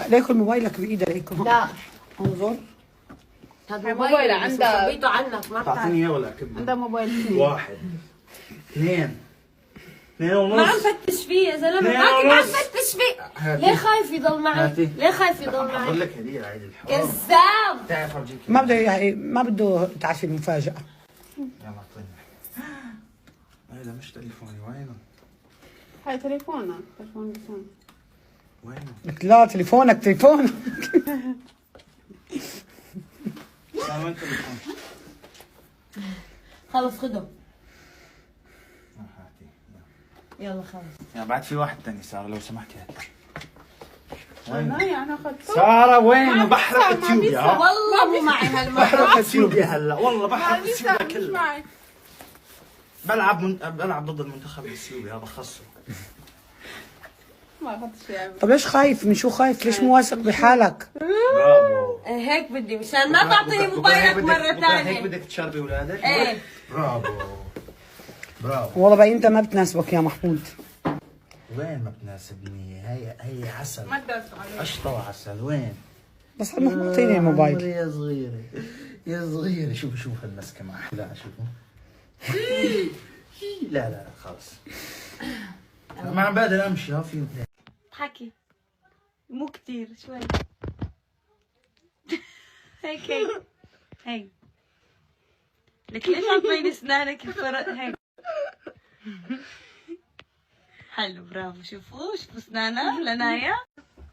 ليكن موبايلك بايدها ليكن. لا انظر. هذا موبايل عندها بيته عنك ما تعطيني اياه ولا اكب؟ عندها موبايل اثنين. 1 2 2 ونص. ما عم فتش فيه يا زلمه، ما كنت عم فتش فيه. ليه خايف يضل معي؟ ليه خايف يضل معي؟ اقول لك هديه لعيد الحب. كذاب. تعرف ارجيك ما بده يعني ما بده تعرفي المفاجأة. يلا اعطيني. هذا مش تليفوني، وينه؟ هاي تليفونك، تليفون بسون. وينه؟ لك لا تليفونك تليفونك. وين تليفون؟ خلص خده. هاتي يلا خلص. يا بعد في واحد ثاني ساره لو سمحتي هات. لا انا اخذته. ساره وين؟ بحرق اثيوبيا. والله مو معي هالمرة. بحرق اثيوبيا هلا، والله بحرق اثيوبيا مش كلها. معي. بلعب ضد المنتخب الاثيوبي، هذا خصه. ما اخذت شيء. طب ليش خايف؟ من شو خايف؟ ليش مو واثق بحالك؟ برافو. هيك بدي مشان ما تعطيني موبايلك مرة هيك ثانية. بدك تشربي اولادك؟ ايه. برافو برافو. والله بقى انت ما بتناسبك يا محمود. وين ما بتناسبني؟ هي عسل. ما تدرسوا علي. قشطة وعسل. وين؟ بس محمود اعطيني الموبايل. يا صغيرة يا صغيرة. شوف المسكة معك. لا شوفوا. لا خلص. ما عم بقدر امشي. ها في حكي مو كتير شوي. هيك هيك لك ليش عطيني اسنانك الفرق هيك. حلو برافو. شوفوا اسنانها لنايا.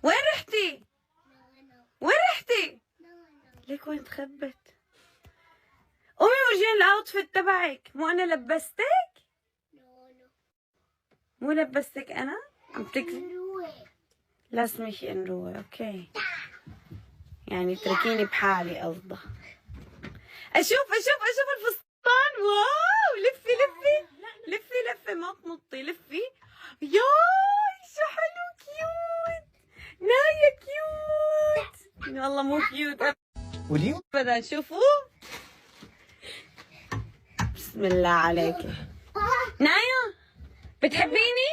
وين رحتي؟ وين رحتي؟ ليك وين تخبت؟ قومي ورجيني الاوتفيت تبعك. مو انا لبستك؟ مو لبستك انا؟ عم lass mich in Ruhe, okay. يعني اتركيني بحالي قصده. اشوف الفستان. واو لفي ما تنطي. لفي. ياي شو حلو كيوت. نايا كيوت. والله مو كيوت ابدا. شوفوا بسم الله عليك. نايا بتحبيني؟